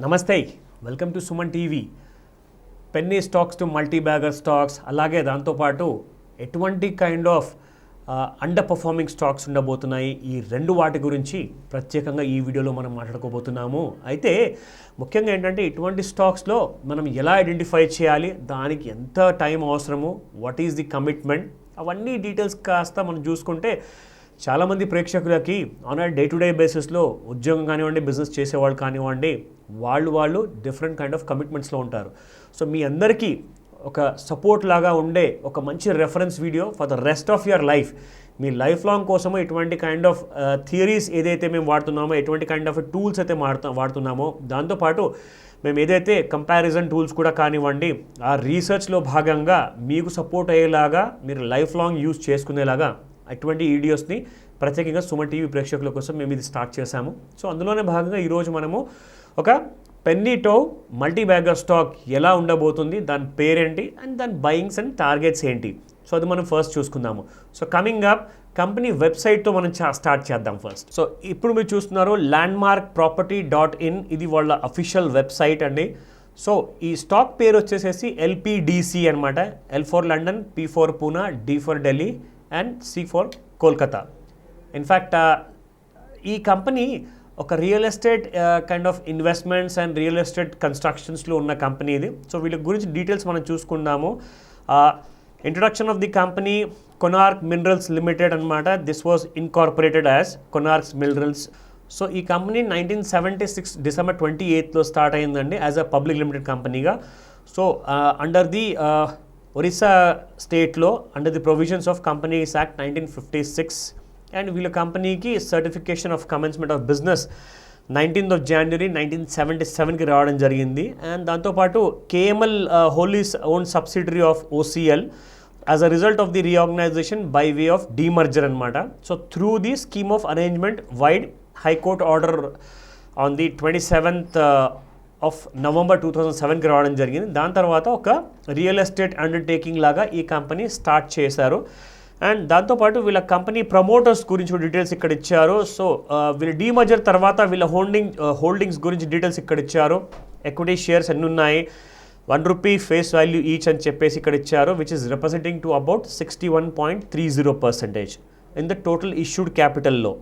నమస్తే, welcome to Suman TV. Penney stocks to multi bagger stocks, అలాగే దాంతోపాటు ఎటువంటి kind of under performing stocks ఉండబోతున్నాయి, ఈ రెండు వాటి గురించి ప్రత్యేకంగా ఈ వీడియోలో మనం మాట్లాడుకోబోతున్నాము. అయితే ముఖ్యంగా ఏంటంటే ఇటువంటి స్టాక్స్లో మనం ఎలా ఐడెంటిఫై చేయాలి, దానికి ఎంత టైం అవసరము, వాట్ ఈజ్ ది కమిట్మెంట్, అవన్నీ డీటెయిల్స్ కాస్త మనం చూసుకుంటే చాలామంది ప్రేక్షకులకి ఆన్ డే టు డే బేసిస్లో ఉద్యోగం కానివ్వండి, బిజినెస్ చేసేవాళ్ళు కానివ్వండి, వాళ్ళు డిఫరెంట్ కైండ్ ఆఫ్ కమిట్మెంట్స్లో ఉంటారు. సో మీ అందరికీ ఒక సపోర్ట్ లాగా ఉండే ఒక మంచి reference video for the rest of your life. Me life long కోసము ఇటువంటి కైండ్ ఆఫ్ థియరీస్ ఏదైతే మేము వాడుతున్నామో, ఎటువంటి కైండ్ ఆఫ్ టూల్స్ అయితే వాడుతున్నామో, దాంతోపాటు మేము ఏదైతే కంపారిజన్ టూల్స్ కూడా కానివ్వండి, ఆ రీసెర్చ్లో భాగంగా మీకు సపోర్ట్ అయ్యేలాగా మీరు లైఫ్ లాంగ్ యూజ్ చేసుకునేలాగా అటువంటి వీడియోస్ని ప్రత్యేకంగా సుమన్ టీవీ ప్రేక్షకుల కోసం మేము ఇది స్టార్ట్ చేశాము. సో అందులోనే భాగంగా ఈరోజు మనము ఒక penny to multi bagger stock ఎలా ఉండబోతుంది, దాని పేరేంటి అండ్ దాని బయింగ్స్ అండ్ టార్గెట్స్ ఏంటి, సో అది మనం ఫస్ట్ చూసుకుందాము. సో కమింగ్ అప్ కంపెనీ వెబ్సైట్తో మనం స్టార్ట్ చేద్దాం ఫస్ట్. సో ఇప్పుడు మీరు చూస్తున్నారు landmarkproperty.in, ఇది వాళ్ళ అఫీషియల్ వెబ్సైట్ అండి. సో ఈ స్టాక్ పేరు వచ్చేసేసి LPDC అనమాట. L for London, P for Poona, D for Delhi and C for Kolkata. In fact ఈ కంపెనీ ఒక real estate kind of investments and real estate కన్స్ట్రక్షన్స్లో ఉన్న కంపెనీ ఇది. సో వీళ్ళ గురించి డీటెయిల్స్ మనం చూసుకుందాము. Introduction of the company, Konark minerals limited అనమాట. This was incorporated as Konarks minerals. So ఈ కంపెనీ 1976 December 28 స్టార్ట్ అయిందండి యాజ్ అ పబ్లిక్ లిమిటెడ్ కంపెనీగా. సో అండర్ ది ఒరిస్సా స్టేట్లో under the provisions of companies act 1956, and వీళ్ళ కంపెనీకి certification of commencement of business 19th January 1977కి రావడం జరిగింది. అండ్ దాంతోపాటు KML wholly own subsidiary of OCL as a result of the reorganisation by way of demerger అనమాట. So through the scheme of arrangement vide high court order on the 27th November 2007కి రావడం జరిగింది. దాని తర్వాత ఒక రియల్ ఎస్టేట్ అండర్టేకింగ్ లాగా ఈ company start చేశారు. అండ్ దాంతోపాటు వీళ్ళ కంపెనీ ప్రమోటర్స్ గురించి డీటెయిల్స్ ఇక్కడ ఇచ్చారు. సో వీళ్ళ డీమర్జర్ తర్వాత వీళ్ళ హోల్డింగ్స్ గురించి డీటెయిల్స్ ఇక్కడ ఇచ్చారు. ఎక్విటీ షేర్స్ ఎన్ని ఉన్నాయి, ₹1 ఫేస్ వాల్యూ ఈచ్ అని చెప్పేసి ఇక్కడ ఇచ్చారు, which is representing to about 61.30% in the total issued క్యాపిటల్లో.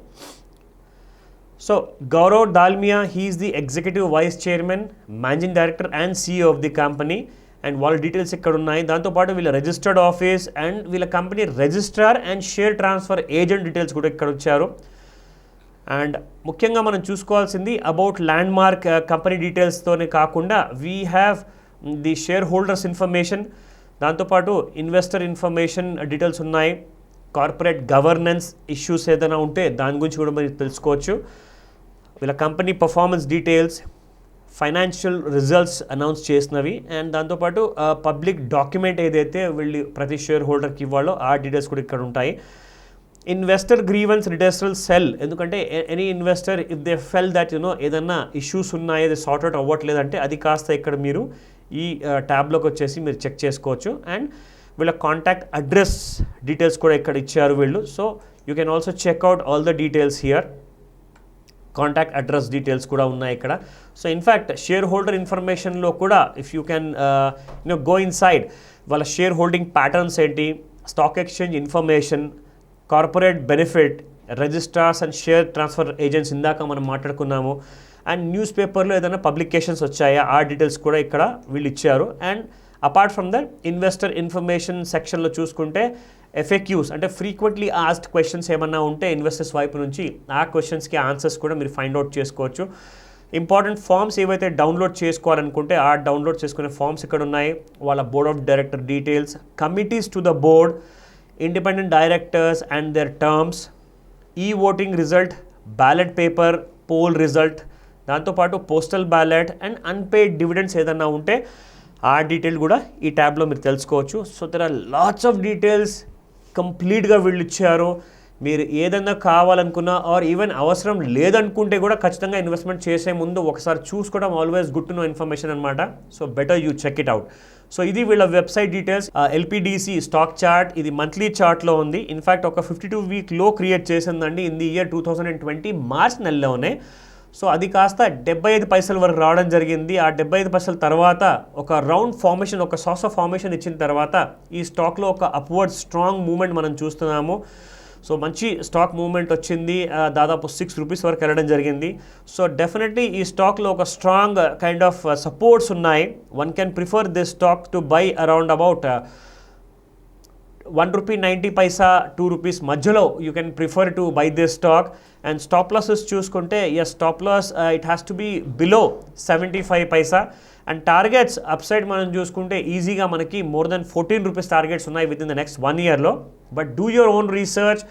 So Gaurav Dalmia, he is the executive vice chairman, managing director and CEO of the company, and వాళ్ళ డీటెయిల్స్ ఇక్కడ ఉన్నాయి. దాంతోపాటు వీళ్ళ రిజిస్టర్డ్ ఆఫీస్ అండ్ వీళ్ళ company registrar and share transfer agent details కూడా ఇక్కడ వచ్చారు. అండ్ ముఖ్యంగా మనం చూసుకోవాల్సింది అబౌట్ ల్యాండ్ మార్క్ కంపెనీ డీటెయిల్స్తోనే కాకుండా we have the share holders information, దాంతోపాటు ఇన్వెస్టర్ ఇన్ఫర్మేషన్ డీటెయిల్స్ ఉన్నాయి. కార్పొరేట్ గవర్నెన్స్ ఇష్యూస్ ఏదైనా ఉంటే దాని గురించి కూడా మీరు తెలుసుకోవచ్చు. వీళ్ళ company performance details, financial results announce చేసినవి, అండ్ దాంతోపాటు పబ్లిక్ డాక్యుమెంట్ ఏదైతే వీళ్ళు ప్రతి షేర్ హోల్డర్కి ఇవ్వాలో ఆ డీటెయిల్స్ కూడా ఇక్కడ ఉంటాయి. ఇన్వెస్టర్ గ్రీవెన్స్ రిడర్సల్ సెల్, ఎందుకంటే any investor if they feel that ఏదన్నా ఇష్యూస్ ఉన్నాయి, అది సార్ట్అవుట్ అవ్వట్లేదంటే అది కాస్త ఇక్కడ మీరు ఈ ట్యాబ్లోకి వచ్చేసి మీరు చెక్ చేసుకోవచ్చు. అండ్ వీళ్ళ కాంటాక్ట్ అడ్రస్ డీటెయిల్స్ కూడా ఇక్కడ ఇచ్చారు వీళ్ళు. So you can also check out all the details here. Contact address details కూడా ఉన్నాయి ఇక్కడ. సో ఇన్ఫ్యాక్ట్ షేర్ హోల్డర్ ఇన్ఫర్మేషన్లో కూడా if you can go inside, వాళ్ళ షేర్ హోల్డింగ్ ప్యాటర్న్స్ ఏంటి, stock exchange information, corporate benefit, registrars and share transfer agents ఇందాక మనం మాట్లాడుకున్నాము. అండ్ న్యూస్ పేపర్లో ఏదైనా పబ్లికేషన్స్ వచ్చాయా ఆ డీటెయిల్స్ కూడా ఇక్కడ వీళ్ళు ఇచ్చారు. And apart from that investor information సెక్షన్లో చూసుకుంటే FAQs అంటే ఫ్రీక్వెంట్లీ ఆస్క్డ్ క్వశ్చన్స్ ఏమన్నా ఉంటే ఇన్వెస్టర్స్ వైపు నుంచి ఆ క్వశ్చన్స్కి ఆన్సర్స్ కూడా మీరు ఫైండ్ అవుట్ చేసుకోవచ్చు. ఇంపార్టెంట్ ఫామ్స్ ఏవైతే డౌన్లోడ్ చేసుకోవాలనుకుంటే ఆ డౌన్లోడ్ చేసుకునే ఫామ్స్ ఇక్కడ ఉన్నాయి. వాళ్ళ board of director details, committees to the board, independent directors and their terms, voting result, ballot paper, poll result, దాంతోపాటు postal ballot and unpaid dividends ఏదన్నా ఉంటే ఆ డీటెయిల్ కూడా ఈ ట్యాబ్లో మీరు తెలుసుకోవచ్చు. So there are lots of details కంప్లీట్గా వీళ్ళు ఇచ్చారు. మీరు ఏదైనా కావాలనుకున్నా ఆర్ ఈవెన్ అవసరం లేదనుకుంటే కూడా ఖచ్చితంగా ఇన్వెస్ట్మెంట్ చేసే ముందు ఒకసారి చూసుకోవడం always good to know information అనమాట. So better you check it out. So ఇది వీళ్ళ website details. LPDC stock chart, ఇది మంత్లీ చార్ట్లో ఉంది. ఇన్ఫ్యాక్ట్ ఒక 52 వీక్ లో క్రియేట్ చేసిందండి ఇన్ ది ఇయర్ 2020 మార్చ్ నెలలోనే. సో అది కాస్త 75 పైసల వరకు రావడం జరిగింది. ఆ 75 పైసల తర్వాత ఒక రౌండ్ ఫార్మేషన్, ఒక సాస్ ఆఫ్ ఫార్మేషన్ ఇచ్చిన తర్వాత ఈ స్టాక్లో ఒక అప్వర్డ్ స్ట్రాంగ్ మూవ్మెంట్ మనం చూస్తున్నాము. సో మంచి స్టాక్ మూవ్మెంట్ వచ్చింది, దాదాపు 6 రూపీస్ వరకు వెళ్ళడం జరిగింది. సో డెఫినెట్లీ ఈ స్టాక్లో ఒక స్ట్రాంగ్ కైండ్ ఆఫ్ సపోర్ట్స్ ఉన్నాయి. One can prefer this stock to buy around about ₹1.90, ₹2 మధ్యలో you can prefer to buy this stock. And stop losses చూసుకుంటే stop loss it has to be below 75 paisa. And targets upside మనం చూసుకుంటే ఈజీగా మనకి more than ₹14 targets ఉన్నాయి within the next 1 ఇయర్లో. But do your own research.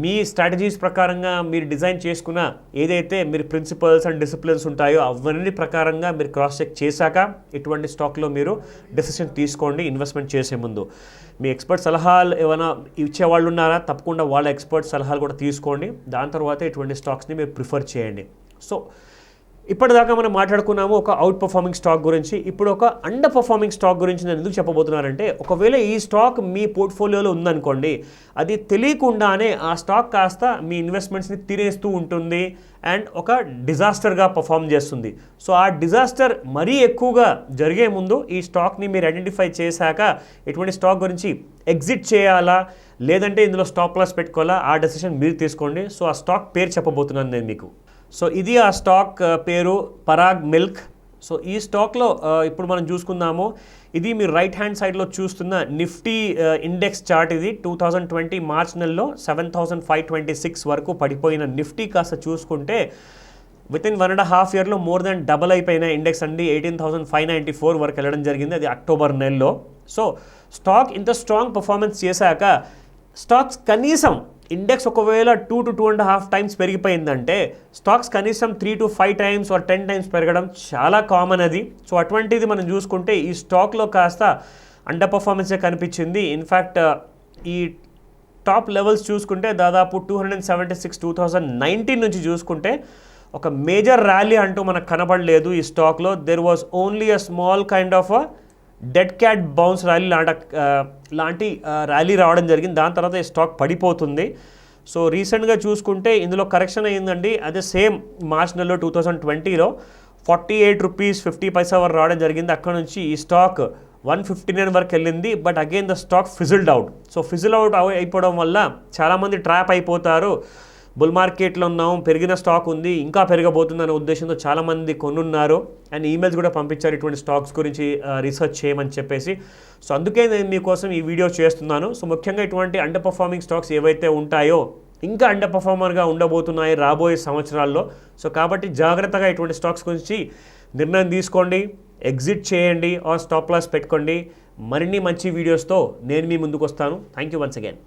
మీ strategies ప్రకారంగా మీరు డిజైన్ చేసుకున్న ఏదైతే మీరు ప్రిన్సిపల్స్ అండ్ డిసిప్లిన్స్ ఉంటాయో అవన్నీ ప్రకారంగా మీరు క్రాస్ చెక్ చేశాక ఇటువంటి స్టాక్లో మీరు డెసిషన్ తీసుకోండి ఇన్వెస్ట్మెంట్ చేసే ముందు. మీ ఎక్స్పర్ట్ సలహాలు ఏమైనా ఇచ్చేవాళ్ళు ఉన్నారా, తప్పకుండా వాళ్ళ ఎక్స్పర్ట్ సలహాలు కూడా తీసుకోండి. దాని తర్వాత ఇటువంటి స్టాక్స్ని మీరు ప్రిఫర్ చేయండి. సో ఇప్పటిదాకా మనం మాట్లాడుకున్నాము ఒక అవుట్ పర్ఫార్మింగ్ స్టాక్ గురించి. ఇప్పుడు ఒక అండర్ పర్ఫార్మింగ్ స్టాక్ గురించి నేను ఎందుకు చెప్పబోతున్నానంటే, ఒకవేళ ఈ స్టాక్ మీ పోర్ట్ఫోలియోలో ఉందనుకోండి, అది తెలియకుండానే ఆ స్టాక్ కాస్త మీ ఇన్వెస్ట్మెంట్స్ని తినేస్తూ ఉంటుంది అండ్ ఒక డిజాస్టర్గా పర్ఫామ్ చేస్తుంది. సో ఆ డిజాస్టర్ మరీ ఎక్కువగా జరిగే ముందు ఈ స్టాక్ని మీరు ఐడెంటిఫై చేశాక ఇటువంటి స్టాక్ గురించి ఎగ్జిట్ చేయాలా లేదంటే ఇందులో స్టాప్ లాస్ పెట్టుకోవాలా, ఆ డెసిషన్ మీరు తీసుకోండి. సో ఆ స్టాక్ పేరు చెప్పబోతున్నాను నేను మీకు. సో ఇది ఆ స్టాక్ పేరు పరాగ్ మిల్క్. సో ఈ స్టాక్లో ఇప్పుడు మనం చూసుకుందాము. ఇది మీరు రైట్ హ్యాండ్ సైడ్లో చూస్తున్న నిఫ్టీ ఇండెక్స్ చార్ట్. ఇది 2020 మార్చ్ నెలలో 7,526 వరకు పడిపోయిన నిఫ్టీ కాస్త చూసుకుంటే విత్ ఇన్ 1.5 ఇయర్లో మోర్ దెన్ డబల్ అయిపోయిన ఇండెక్స్ అండి. 18,594 వరకు వెళ్ళడం జరిగింది, అది అక్టోబర్ నెలలో. సో స్టాక్ ఇంత స్ట్రాంగ్ పర్ఫార్మెన్స్ చేశాక స్టాక్స్ కనీసం ఇండెక్స్ ఒకవేళ 2 to 2.5 టైమ్స్ పెరిగిపోయిందంటే స్టాక్స్ కనీసం 3 to 5 టైమ్స్ ఆర్ 10 టైమ్స్ పెరగడం చాలా కామన్ అది. సో అటువంటిది మనం చూసుకుంటే ఈ స్టాక్లో కాస్త అండర్ పర్ఫార్మెన్సే కనిపించింది. ఇన్ఫ్యాక్ట్ ఈ టాప్ లెవెల్స్ చూసుకుంటే దాదాపు 276 2019 నుంచి చూసుకుంటే ఒక మేజర్ ర్యాలీ అంటూ మనకు కనబడలేదు ఈ స్టాక్లో. There was only a small kind of dead cat bounce rally లాంటి ర్యాలీ రావడం జరిగింది. దాని తర్వాత ఈ స్టాక్ పడిపోతుంది. సో రీసెంట్గా చూసుకుంటే ఇందులో కరెక్షన్ అయ్యిందండి. అదే సేమ్ మార్చ్ నెలలో 2020లో ₹48.50 వరకు రావడం జరిగింది. అక్కడ నుంచి ఈ స్టాక్ 159 వరకు వెళ్ళింది. But again the stock fizzled out. So fizzle out అయిపోవడం వల్ల చాలామంది ట్రాప్ అయిపోతారు. బుల్ మార్కెట్లో ఉన్నాం, పెరిగిన స్టాక్ ఉంది, ఇంకా పెరగబోతుందనే ఉద్దేశంతో చాలామంది కొనున్నారు అండ్ ఈమెయిల్స్ కూడా పంపించారు ఇటువంటి స్టాక్స్ గురించి రీసెర్చ్ చేయమని చెప్పేసి. సో అందుకే నేను మీకోసం ఈ వీడియో చేస్తున్నాను. సో ముఖ్యంగా ఇటువంటి అండర్ పర్ఫార్మింగ్ స్టాక్స్ ఏవైతే ఉంటాయో ఇంకా అండర్ పర్ఫార్మర్గా ఉండబోతున్నాయి రాబోయే సంవత్సరాల్లో. సో కాబట్టి జాగ్రత్తగా ఇటువంటి స్టాక్స్ గురించి నిర్ణయం తీసుకోండి, ఎగ్జిట్ చేయండి ఆర్ స్టాప్ లాస్ పెట్టుకోండి. మరిన్ని మంచి వీడియోస్తో నేను మీ ముందుకు వస్తాను. Thank you once again.